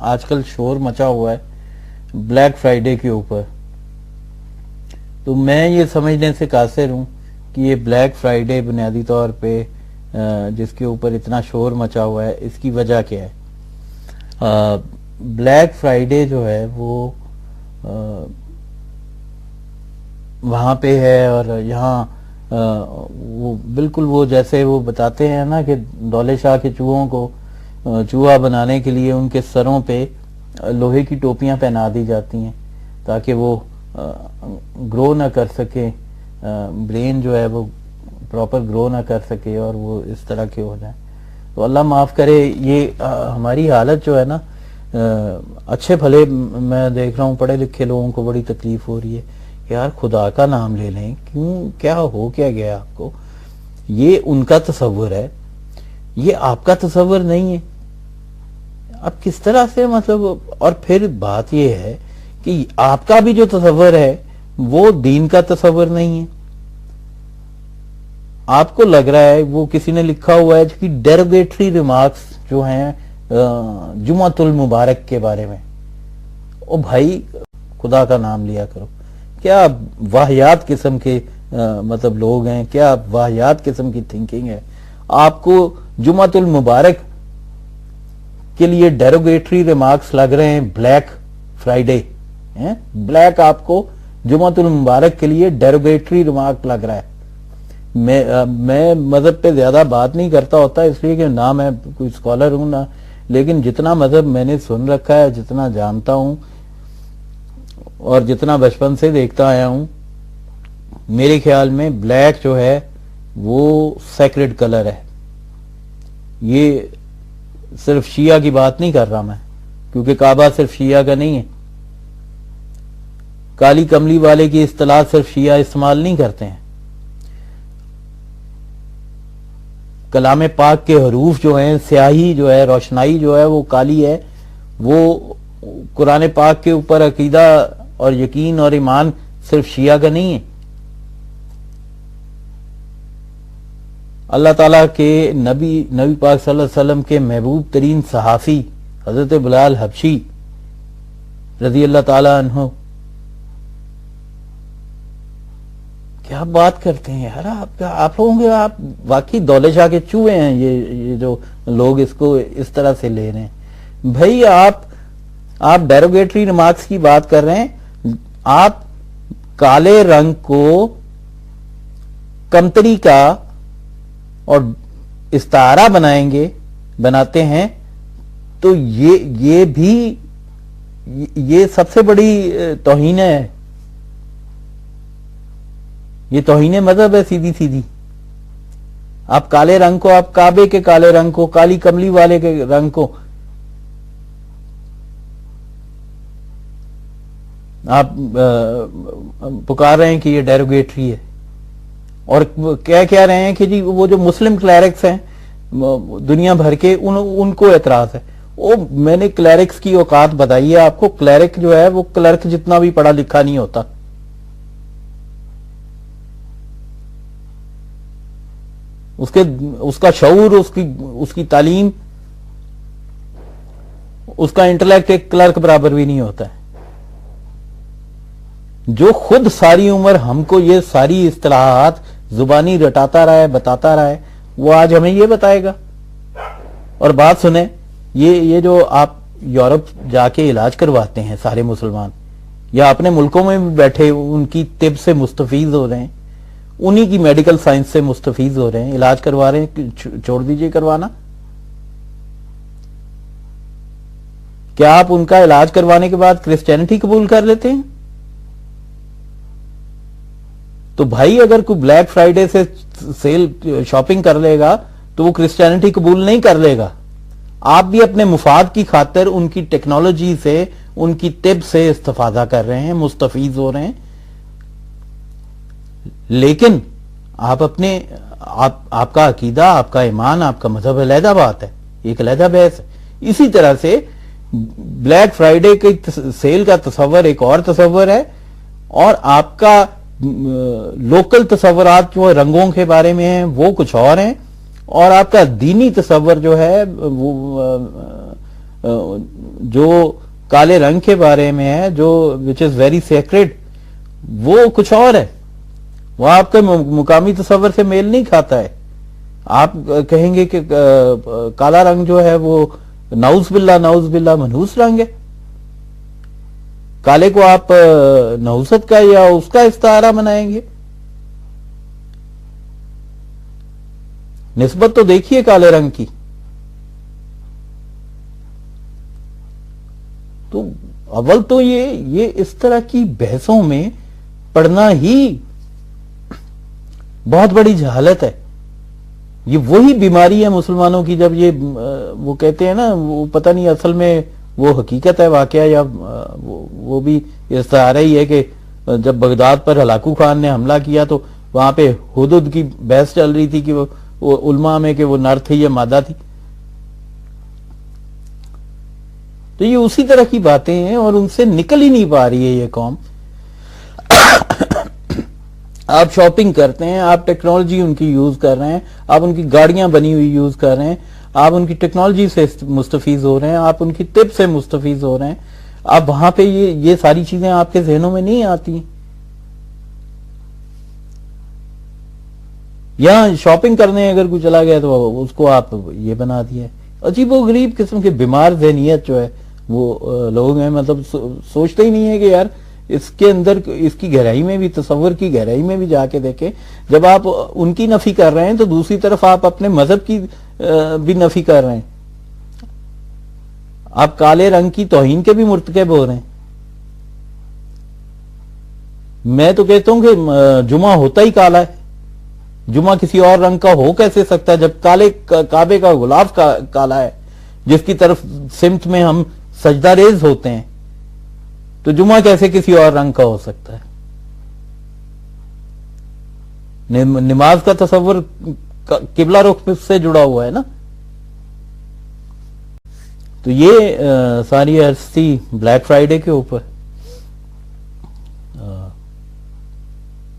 آج کل شور مچا ہوا ہے بلیک فرائیڈے کے اوپر. تو میں یہ سمجھنے سے قاصر ہوں کہ یہ بلیک فرائیڈے بنیادی طور پہ جس کے اوپر اتنا شور مچا ہوا ہے اس کی وجہ کیا ہے. بلیک فرائیڈے جو ہے وہ وہاں پہ ہے اور یہاں وہ بالکل وہ جیسے وہ بتاتے ہیں نا کہ دولت شاہ کے چوہوں کو چوہا بنانے کے لیے ان کے سروں پہ لوہے کی ٹوپیاں پہنا دی جاتی ہیں تاکہ وہ گرو نہ کر سکے, برین جو ہے وہ پراپر گرو نہ کر سکے اور وہ اس طرح کے ہو جائیں. تو اللہ معاف کرے, یہ ہماری حالت جو ہے نا, اچھے بھلے میں دیکھ رہا ہوں پڑھے لکھے لوگوں کو بڑی تکلیف ہو رہی ہے. یار خدا کا نام لے لیں, کیوں, کیا ہو کیا گیا آپ کو؟ یہ ان کا تصور ہے, یہ آپ کا تصور نہیں ہے. اب کس طرح سے مطلب, اور پھر بات یہ ہے کہ آپ کا بھی جو تصور ہے وہ دین کا تصور نہیں ہے. آپ کو لگ رہا ہے وہ کسی نے لکھا ہوا ہے کہ ڈیروگیٹری ریمارکس جو ہیں جمعۃ المبارک کے بارے میں. او بھائی خدا کا نام لیا کرو, کیا واہیات قسم کے مطلب لوگ ہیں, کیا واہیات قسم کی تھنکنگ ہے. آپ کو جمعۃ المبارک کے لیے ڈیروگیٹری ریمارکس لگ رہے ہیں بلیک فرائیڈے. بلیک آپ کو جمعۃ المبارک کے لیے ڈیروگیٹری ریمارک لگ رہا ہے. میں مذہب پہ زیادہ بات نہیں کرتا ہوتا اس لیے کہ نہ میں کوئی اسکالر ہوں نہ, لیکن جتنا مذہب میں نے سن رکھا ہے, جتنا جانتا ہوں اور جتنا بچپن سے دیکھتا آیا ہوں, میرے خیال میں بلیک جو ہے وہ سیکرڈ کلر ہے. یہ صرف شیعہ کی بات نہیں کر رہا میں, کیونکہ کعبہ صرف شیعہ کا نہیں ہے. کالی کملی والے کی اصطلاح صرف شیعہ استعمال نہیں کرتے ہیں. کلام پاک کے حروف جو ہیں, سیاہی جو ہے, روشنائی جو ہے وہ کالی ہے. وہ قرآن پاک کے اوپر عقیدہ اور یقین اور ایمان صرف شیعہ کا نہیں ہے. اللہ تعالیٰ کے نبی پاک صلی اللہ علیہ وسلم کے محبوب ترین صحافی حضرت بلال حبشی رضی اللہ تعالیٰ عنہ, کیا بات کرتے ہیں یار آپ لوگوں کے, آپ واقعی دولت شاہ کے چوہے ہیں یہ جو لوگ اس کو اس طرح سے لے رہے ہیں. بھائی آپ ڈیروگیٹری ریمارکس کی بات کر رہے ہیں, آپ کالے رنگ کو کمتری کا اور استعارہ بناتے ہیں, تو یہ بھی یہ سب سے بڑی توہین ہے. یہ توہین مذہب ہے سیدھی سیدھی. آپ کالے رنگ کو, آپ کعبے کے کالے رنگ کو, کالی کملی والے کے رنگ کو آپ پکار رہے ہیں کہ یہ ڈیروگیٹری ہے. اور کہہ رہے ہیں کہ جی وہ جو مسلم کلیرکس ہیں دنیا بھر کے, ان کو اعتراض ہے. میں نے کلیرکس کی اوقات بتائی ہے آپ کو. کلیرک جو ہے وہ کلرک جتنا بھی پڑھا لکھا نہیں ہوتا. اس کا شعور, اس کی تعلیم, اس کا انٹلیکٹ ایک کلرک برابر بھی نہیں ہوتا ہے. جو خود ساری عمر ہم کو یہ ساری اصطلاحات زبانی رٹاتا رہا ہے, بتاتا رہا ہے, وہ آج ہمیں یہ بتائے گا. اور بات سنیں, یہ جو آپ یورپ جا کے علاج کرواتے ہیں سارے مسلمان, یا اپنے ملکوں میں بھی بیٹھے ان کی طب سے مستفید ہو رہے ہیں, انہی کی میڈیکل سائنس سے مستفید ہو رہے ہیں, علاج کروا رہے ہیں, چھوڑ دیجئے کروانا. کیا آپ ان کا علاج کروانے کے بعد کرسچینٹی قبول کر لیتے ہیں؟ تو بھائی اگر کوئی بلیک فرائیڈے سے سیل شاپنگ کر لے گا تو وہ کرسچینٹی قبول نہیں کر لے گا. آپ بھی اپنے مفاد کی خاطر ان کی ٹیکنالوجی سے, ان کی طب سے استفادہ کر رہے ہیں, مستفید ہو رہے ہیں. لیکن آپ کا عقیدہ, آپ کا ایمان, آپ کا مذہب علیحدہ بات ہے, ایک علیحدہ بحث ہے. اسی طرح سے بلیک فرائیڈے کی سیل کا تصور ایک اور تصور ہے, اور آپ کا لوکل تصورات جو رنگوں کے بارے میں ہیں وہ کچھ اور ہیں, اور آپ کا دینی تصور جو ہے وہ جو کالے رنگ کے بارے میں ہے، جو وچ از ویری سیکریڈ، وہ کچھ اور ہے، وہ آپ کے مقامی تصور سے میل نہیں کھاتا ہے. آپ کہیں گے کہ کالا رنگ جو ہے وہ نعوذ باللہ منحوس رنگ ہے. کالے کو آپ نحوست کا یا اس کا استعارہ بنائیں گے. نسبت تو دیکھیے کالے رنگ کی. تو اول تو یہ اس طرح کی بحثوں میں پڑھنا ہی بہت بڑی جہالت ہے. یہ وہی بیماری ہے مسلمانوں کی، جب یہ وہ کہتے ہیں نا، وہ پتہ نہیں اصل میں وہ حقیقت ہے واقعہ یا وہ بھی استعارہ ہی ہے، کہ جب بغداد پر ہلاکو خان نے حملہ کیا تو وہاں پہ حدود کی بحث چل رہی تھی کہ وہ علماء میں کہ وہ نر تھی یا مادہ تھی. تو یہ اسی طرح کی باتیں ہیں اور ان سے نکل ہی نہیں پا رہی ہے یہ قوم. آپ شاپنگ کرتے ہیں، آپ ٹیکنالوجی ان کی یوز کر رہے ہیں، آپ ان کی گاڑیاں بنی ہوئی یوز کر رہے ہیں، آپ ان کی ٹیکنالوجی سے مستفیض ہو رہے ہیں، آپ ان کی طب سے مستفیض ہو رہے ہیں. اب وہاں پہ یہ ساری چیزیں آپ کے ذہنوں میں نہیں آتی. یہاں شاپنگ کرنے اگر کوئی چلا گیا تو اس کو آپ یہ بنا دیا. عجیب و غریب قسم کے بیمار ذہنیت جو ہے وہ لوگ ہیں. مطلب سوچتے ہی نہیں ہے کہ یار اس کے اندر، اس کی گہرائی میں بھی، تصور کی گہرائی میں بھی جا کے دیکھیں. جب آپ ان کی نفی کر رہے ہیں تو دوسری طرف آپ اپنے مذہب کی بھی نفی کر رہے ہیں. آپ کالے رنگ کی توہین کے بھی مرتکب ہو رہے ہیں. میں تو کہتا ہوں کہ جمعہ ہوتا ہی کالا ہے. جمعہ کسی اور رنگ کا ہو کیسے سکتا ہے جب کعبے کا غلاف کالا ہے، جس کی طرف سمت میں ہم سجدہ ریز ہوتے ہیں. تو جمعہ کیسے کسی اور رنگ کا ہو سکتا ہے؟ نماز کا تصور قبلہ رخ سے جڑا ہوا ہے نا. تو یہ ساری عرض تھی بلیک فرائیڈے کے اوپر.